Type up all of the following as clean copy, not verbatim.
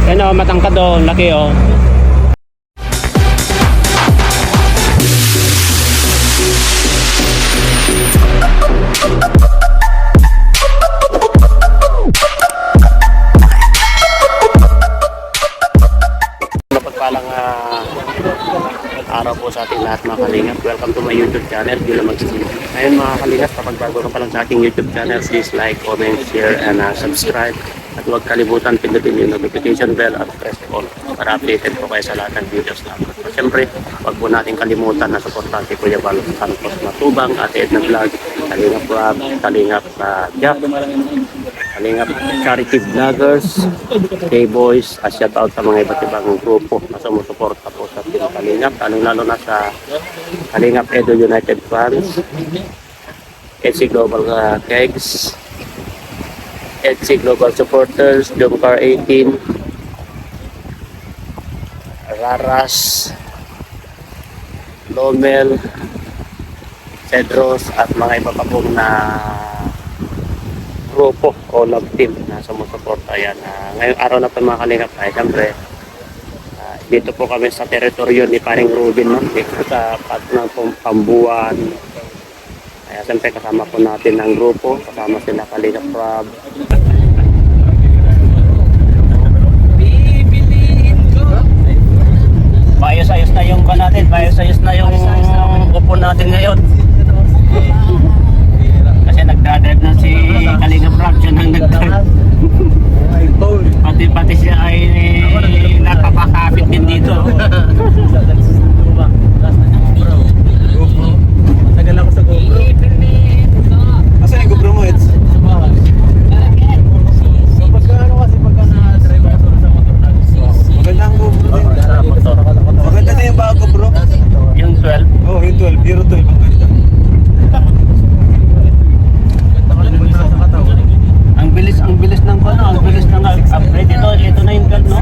Ano, matangkad doon, laki oh. Napagpalang araw po sa ating lahat mga kalingap. Welcome to my YouTube channel, Bilo Magsisilip. Ngayon mga kalingap, kapag bago ka pa lang sa aking YouTube channel, please like, comment, share, and subscribe. At huwag kalimutan pindutin yung notification bell at press all para updated po kayo sa lahat ng videos namin. At syempre, huwag po natin kalimutan na supportan si Kuya Val Santos Matubang, Ate Edna Vlog, Kalingap Rob, Kalingap Jack, Kalingap Charity Vloggers, K-Boys, at shout out sa mga iba't ibang grupo na sumusuporta po sa Team Kalingap, lalo na sa Kalingap Edo United Fans, EDC Global Kegs, EDC Global Supporters, Jomcar 18, Raras, Lomel, Cedros, at mga iba pa pong na grupo o love team na sumusuporta. Ayan, ngayong araw na po mga kalingap ay siyempre dito po kami sa teritoryo ni Paring Ruben, no? Dito sa Patnang Pambuan. Kaya siyempre kasama po natin ang grupo, kasama sila Kalingap Rob. Maayos-ayos na yung natin, maayos-ayos na yung upo natin ngayon. Kasi nagdadrive na si Kalingap Rob, siya nang nagdrive. Pati siya ay napapakapit din dito. Tagal ako sa GoPro. Asan yung GoPro mo, Eds? So pagka na-drive ako sa motor na maganda ang GoPro din. Maganda na yung bago GoPro. Yung 12? Oo, yung 12. Hero 12 ang ganda. Ang bilis ng ang bilis ng upgrade. Ito na yung 12, no?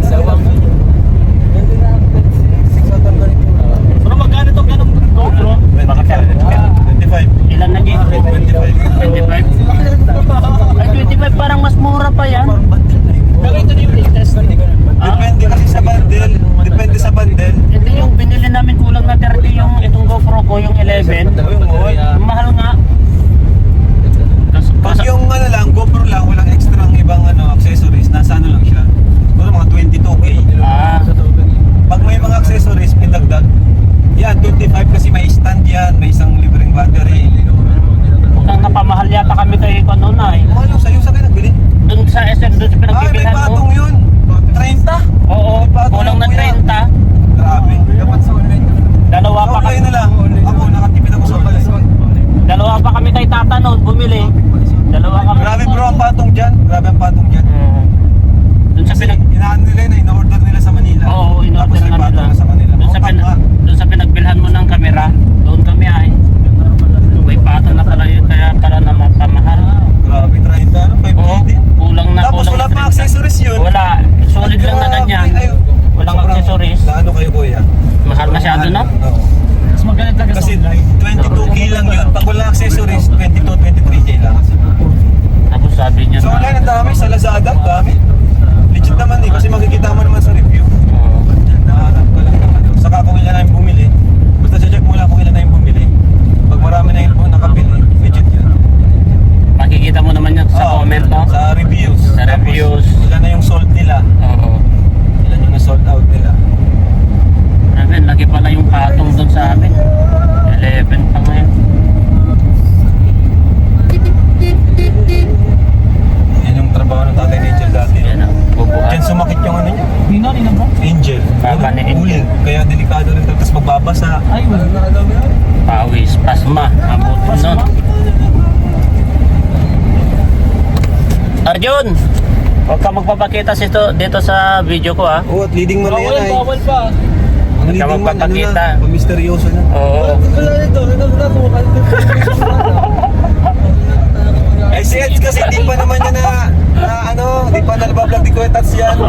Pero magkano ito? Ganong GoPro? Baka 25. Ilan na gig? 25. Ay, 25 parang mas mura pa yan. Pero ito na yung latest. Depende kasi sa bundle. Depende sa bundle. Hindi yung binili namin kulang na 30 yung itong GoPro ko, yung 11. Mahal nga. Pag yung lang, GoPro lang, walang extra ibang accessories, nasa lang siya. Siguro mga 22K. Pag may mga accessories, pinagdag. Yan, 25 kasi may stand yan, may isang libreng battery. Mukhang napamahal yata kami kay Kanuna eh. Mahal yung sa'yo, sa kayo nagbili? Doon sa SM, doon sa pinagbibilan mo. May patong yun. 30? Oo, kulang na 30. Grabe. Dapat sa online. Dalawa pa kami. Na lang. Ako, nakatipid ako sa online. Dalawa pa kami kay Tata noon, bumili. Dalawa kami. Grabe bro ang patong dyan. Grabe ang patong dyan. Doon sa inaan nila yun, in-order nila sa Manila. Oo, in-order na nila. Doon sa pinagbilhan mo ng kamera, doon kami ay. May patong na pala yun, kaya pala na mapamahal. Grabe, 30, 5 din. Kulang na. Tapos wala pa accessories yun. Wala, solid lang na ganyan. Walang accessories. Ano kayo kuya? Mahal masyado na? Oo. Kasi 22K lang yun. Pag wala accessories, 22, 23K lang. Tapos sabi niya so online ang dami, sa Lazada, dami. Legit naman eh, kasi makikita mo naman sa review. Saka kung ilan na yung bumili, basta check mo lang kung ilan na yung bumili. Pag marami na yung nakabili, legit yun. Makikita mo naman yan sa comment, no? Sa reviews. Sa reviews. Ilan na yung sold nila. Ilan yung sold out nila. Grabe, lagi pala yung patong doon sa amin. 11 pa ngayon. Yan yung trabaho ng tatay ni Angel dati. Yan ang bubuhat. Diyan sumakit yung ano niya. Nina ba? Angel. Baba ni Angel. Kaya delikado rin. Tapos magbabasa. Ay, wala. Pawis, pasma. Mabuti nun. Arjun! Huwag ka magpapakita dito sa video ko, ha? Oo, at leading mo na yan ay. Bawal pa. Ang Hindi ka leading man, ano magpapakita. na, pamisteryoso na. Oo. Ay si Eds kasi di pa naman niya di pa nalabablog di ko etats yan.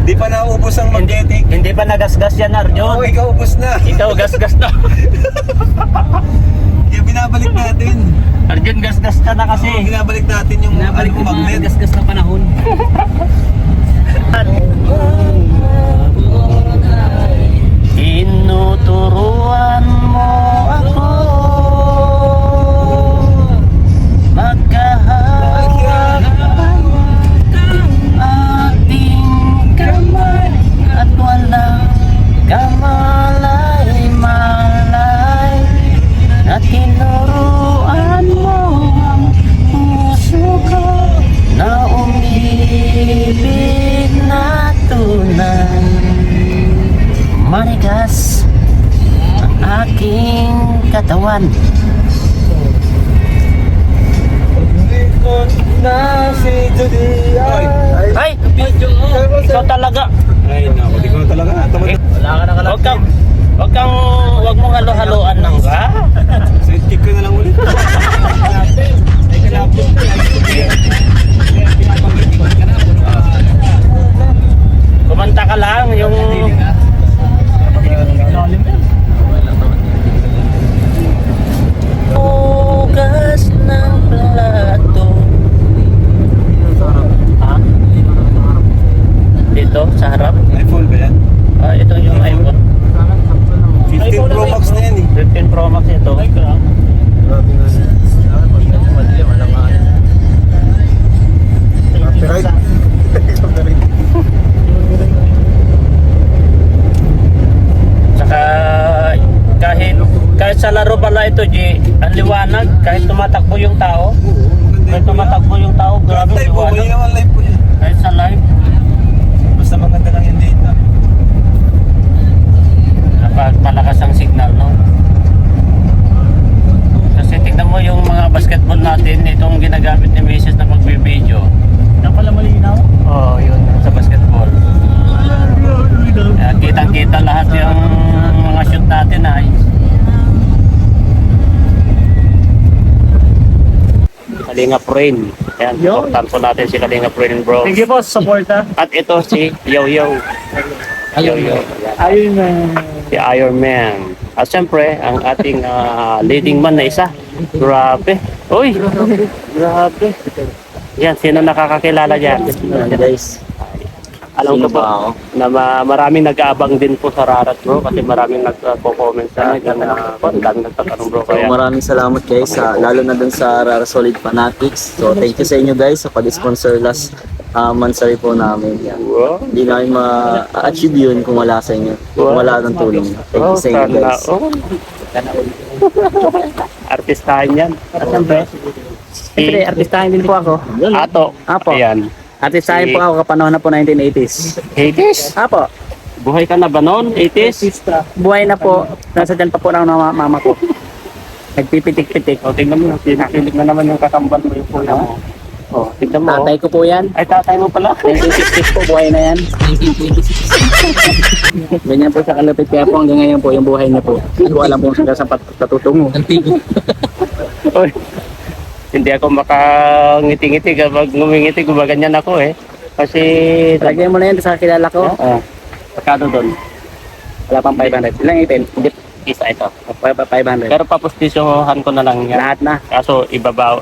Di pa naubos ang magnetic. Hindi pa nagasgas yan, Arjon. Oo, ikaw ubos na. Ikaw gasgas na. Kaya binabalik natin. Arjon, gasgas ka na kasi. Oo, binabalik natin yung magnet. Gasgas na panahon. Tinuturuan mo ako magkahawak ating kamay at walang kamalay-malay na tinuruan mo ang puso ko na umibig na tunay. Manigas ang aking katawan. Ay! Ikaw talaga. Ay, naku, di ko na talaga. Wala ka na Wag mong halo-haloan ng ka. Sidekick ko na lang ulit. Kumanta ka lang yung hugas ng plato. Ha? Dito sa harap? iPhone ba yan? Ito yung iPhone. 15 Pro Max na yan eh. 15 Pro Max ito. Saka kahit sa laro pala ito, G, ang liwanag, kahit tumatakbo yung tao, grabe Live po, liwanag. yung live po yan. Kahit sa live, Basta maganda lang yung data. napakalakas ang signal, no? Kasi tignan mo yung mga basketball natin, itong ginagamit ni Mrs. na magbibideo. pala malinaw. Oo, yun, sa basketball. Kitang-kita lahat yung mga shoot natin, ay. Kalingap Rain. Ayan, supportan po natin si Kalingap Rain, bro. Thank you po sa suporta. At ito si Yo-Yo. Yo-Yo. Ayun na. Si Iron Man. At siyempre, ang ating leading man na isa. Grabe. Uy! Grabe. Yan, sino nakakakilala dyan? Guys. Alam ko po na maraming nag-aabang din po sa Rarat, bro, kasi maraming nagko-comment sa akin na daming nagtatanong, bro. So, maraming salamat guys, lalo na dun sa Rara Solid Fanatics. So thank you sa inyo guys sa pag-sponsor last monthsary po namin. Yan. Wow. Hindi namin ma-achieve yun kung wala sa inyo. Kung wala ng tulong. Thank you sa inyo guys. Artistahan yan. At siyempre, Siyempre, artistahin din po ako. Ato. Apo. Ayan. Artistahin po ako kapanahon na po 1980s. 80s? Apo. Buhay ka na ba noon? 80s? Buhay na po. Nasa dyan pa po ng mama ko. Nagpipitik-pitik. O, tingnan mo. Pinipilig na naman yung kakambal mo yung kuya mo. O, tingnan mo. Tatay ko po yan. Ay, tatay mo pala. 1960s po, buhay na yan. Ganyan po sa kalapit kaya po hanggang ngayon po yung buhay niya po. Hindi ko alam po sa patutungo. Oy, hindi ako makangiti-ngiti kapag ngumingiti, gumaganyan ako eh. Kasi... Lagay mo na yan sa kilala ko. Oo. Pagkano doon? Wala pang 500. Ilang itin? Hindi, isa ito. 500. Pero papustisohan ko na lang yan. Lahat na. Kaso ibabaw.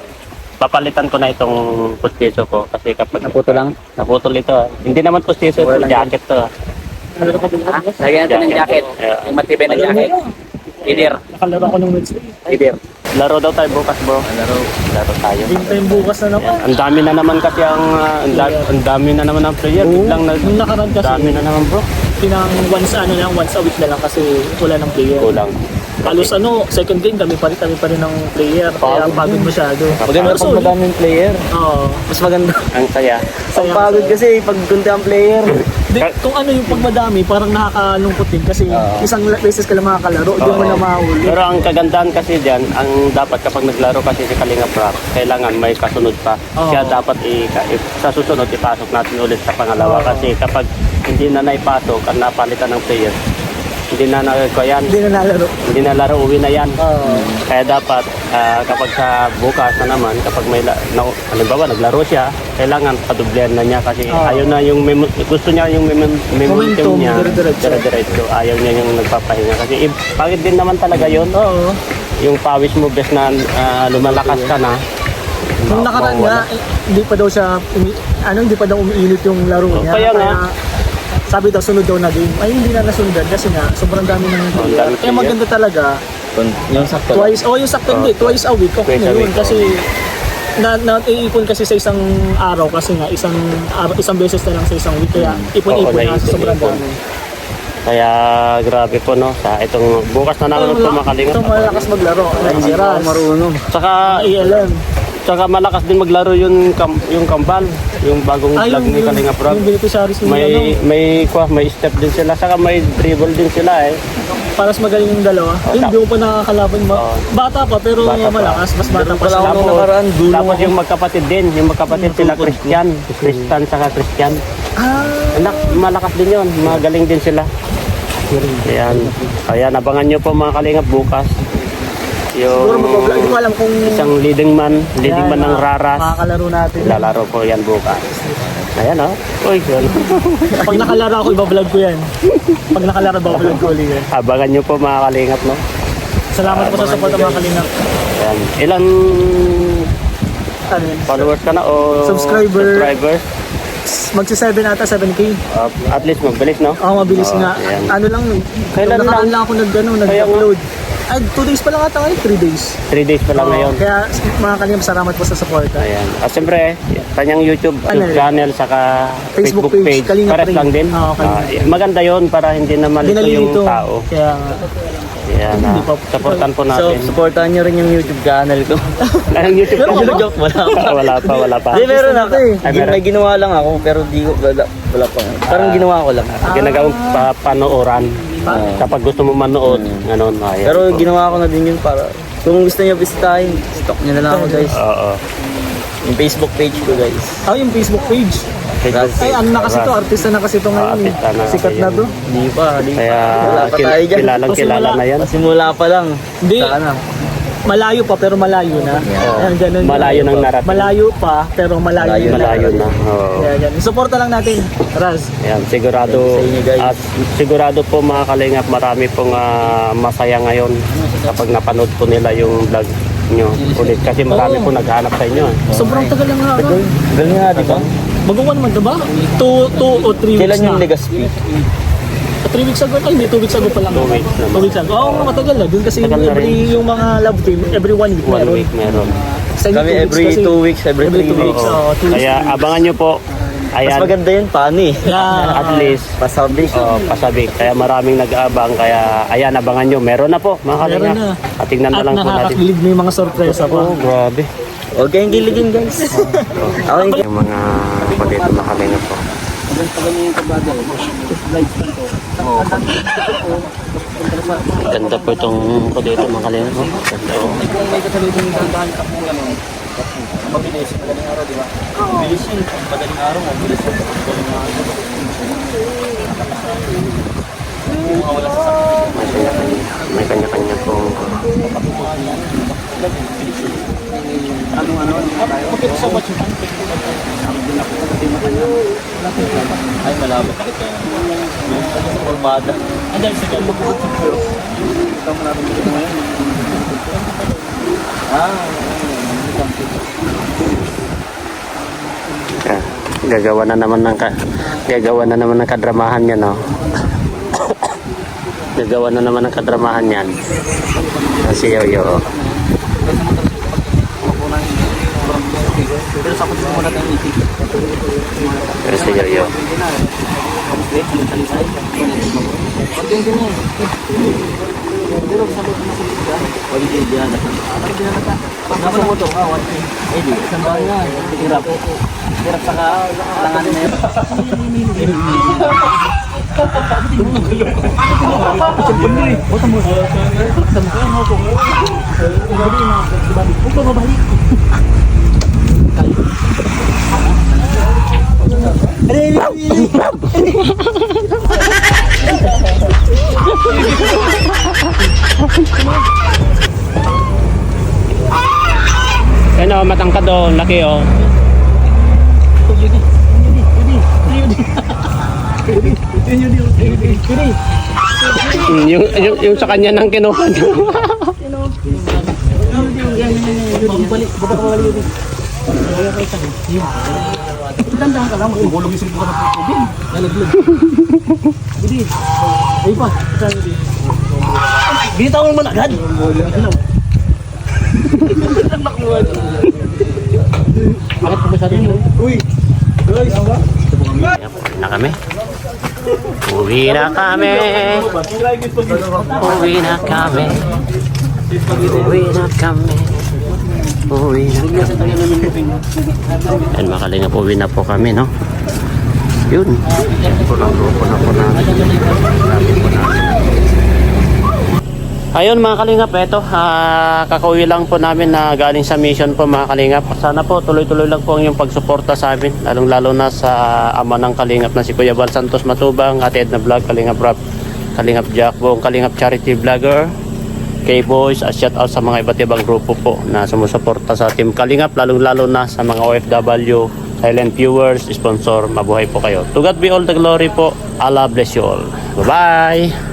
Papalitan ko na itong pustiso ko. Kasi kapag... Naputo lang. Naputol ito. Hindi naman pustiso, ito jacket to. Lagyan natin ng jacket. Yung matibay na jacket. Leader. Nakalaro ko ng Wednesday. Leader. Laro daw tayo bukas, bro. Laro tayo. Yung time bukas na naman. Ang dami na naman kasi ang dami na naman ang player. Biglang Nung nakaraan kasi, dami na naman, bro. pinang once a week na lang kasi wala ng player. Kulang. Halos second game kami pa rin ng player. Kaya pagod masyado. Maganda pag madaming player. Oo. Mas maganda. Ang saya. Ang pagod kasi pag kunti ang player. Kung ano yung pag madami, parang nakakalungkot din kasi isang beses ka lang makakalaro, hindi mo na mahuli. Pero ang kagandahan kasi dyan, ang dapat kapag naglaro kasi si Kalinga Prap, kailangan may kasunod pa. Kaya dapat sa susunod ipasok natin ulit sa pangalawa. Kasi kapag hindi na naipasok at napalitan ng player, hindi na nagkayan. Hindi na nalaro. Hindi na laro, uwi na yan. Oo. Kaya dapat kapag sa bukas na naman, kapag may halimbawa naglaro siya, kailangan padublehan na niya kasi ayaw na yung gusto niya yung momentum niya dire-diretso. Ayaw niya yung nagpapahinga kasi pangit din naman talaga yun. Oo. Yung pawis mo bes na lumalakas ka na. Nung nakaraan nga, hindi pa daw siya, hindi pa daw umiinit yung laro niya. Kaya nga. Sabi daw, sunod daw na game. Ay, hindi na nasundan kasi nga, sobrang dami ng dami kaya maganda talaga, Yung sakto lang. twice, yung sakto hindi, twice a week. Okay Twice na a yun. week, Kasi, naiipon kasi sa isang araw kasi nga, isang beses na lang sa isang week. Kaya, ipon-ipon na sa sobrang ipon. dami. Kaya grabe po no, sa itong bukas na naman ito makalingat. Ito malakas maglaro. Ay, si Raz. Marunong. Saka ELM. Tsaka malakas din maglaro yung kambal, yung bagong vlog ni Kalinga Prab. Yung beneficiaries nila, May step din sila, saka may dribble din sila eh. para mas magaling yung dalawa. Hindi ko pa nakakalaban. Bata pa, pero Bata pa. malakas. Mas bata pa Wala sila. akong nakaraan. Dulo Tapos ako. yung magkapatid din, yung magkapatid sila Christian saka Christian. Ah, Anak, malakas din yun, magaling din sila. Ayan, abangan nyo po mga Kalingap bukas. siguro Yung mag-vlog. Hindi ko alam kung isang leading man ng Raras. makakalaro natin. Lalaro ko yan bukas. Ayan o. Uy, yun. Pag nakalaro ako, iba-vlog ko yan. Pag nakalaro, iba-vlog ko ulit yan. Abangan nyo po mga Kalingap, no? Salamat po sa support ng mga kalingap. Ayan. Ilang Ano yun? followers ka na o Subscribers? Magsi-7 ata, 7K. At least mabilis, no? Oo, mabilis nga. ayan. Ano lang, Kailan nakaraan lang? lang ako nag-upload. Ay, 2 days pa lang ata ngayon, 3 days. 3 days pa lang ngayon. Kaya mga kalingap, salamat po sa support. Ayan. At siyempre, kanyang YouTube channel saka Facebook Facebook page, page. Kalingap Pares rin. lang din. Oo, Kalingap. Maganda yon para hindi na Hindi malito yung nalilito. tao. Kaya, Ayan. Hindi pa. Supportan po So, natin. supportahan nyo rin yung YouTube channel ko. Anong YouTube Meron channel? ka ba? Joke, wala pa. wala pa. Hindi, meron ako. Ay, meron. May ginawa lang ako, pero di ko, wala pa. Parang ginawa ko lang. Ginagawang panooran. Kapag gusto mo manood, ganon. Ayan Pero po. ginawa ko na din yun para, kung gusto nyo bisitahin, stalk nyo na lang ako guys. Oo. Yung Facebook page ko guys. yung Facebook page. Facebook Ay, page. ano na kasi to, artista na kasi to ngayon. Artista na Sikat kasi na yun. to. Hindi pa. Kaya Wala pa tayo dyan. kilala na yan. Pasimula pa lang. Hindi. Sana. Malayo pa, pero malayo na. Ayan, ganun. Malayo ng narating. Malayo pa, pero malayo na. Malayo na. Oo. Kaya ganun. Suporta lang natin, Raz. Ayan, sigurado Sa inyo, guys. at sigurado po mga Kalingap marami pong masaya ngayon kapag napanood po nila yung vlog nyo ulit kasi marami po naghahanap sa inyo. Sobrang tagal lang nga. Galing nga, di ba? Magawa naman, diba? 2 o 3 weeks Kailan na. yung Legaspi? 3 weeks ago? Ay, hindi, 2 weeks ago pa lang. 2 weeks na. 2 weeks ago. Oo, matagal na. Doon kasi Tagal na yung mga love team, every 1 week 1 meron. week meron. Sa inyo, Kami 2 weeks every kasi. 2 weeks, every 3 2 weeks. Oo, 2 weeks. Kaya abangan nyo po. Mas Ayan, maganda yun, paano eh. Yeah. at least Pasabik. pasabik. Kaya maraming nag-aabang. Kaya ayan, abangan nyo. Meron na po mga Kalingap. Meron na. At tingnan na At lang po natin. nakakakilig na yung mga sorpresa pa. Oh, grabe. Huwag kayong giligin guys. Okay. Yung mga kapatid na Kalingap po. Ganda po itong ko dito mga Kalingap po. Ganda po. May kanya-kanya pong Ay, malabo. Formada. gagawa na naman ng kadramahan yan, no? Gagawa na naman ng kadramahan yan. Si Yoyo. Pero si Yoyo. Hirap sa kalanganin na yun. Ano, matangkad oh, laki oh. Yung sa kanya nang kinuha niyo. Tandaan ka lang, magulong yung silpo ka na tubig. Lalaglag. Bidi. Ay pa. Bitaw mo agad. Bakit pa masyado yun? Uy! Guys! Uwi na kami. Uwi na kami. Uwi na kami. Uwi na kami. Uwi na kami. Yan mga kalingap, uwi na po kami, no? Yun. Grupo na po namin. Ayun mga kalingap, eto, kakauwi lang po namin na galing sa mission po mga kalingap. Sana po tuloy-tuloy lang po ang yung pagsuporta sa amin, lalong-lalo na sa ama ng kalingap na si Kuya Val Santos Matubang, Ate Edna Vlog, Kalingap Rap, Kalingap Jack, buong Kalingap Charity Vlogger, K-Boys, at shout out sa mga iba't ibang grupo po na sumusuporta sa Team Kalingap, lalong-lalo na sa mga OFW, silent viewers, sponsor, mabuhay po kayo. To God be all the glory po. Allah bless you all. Bye-bye!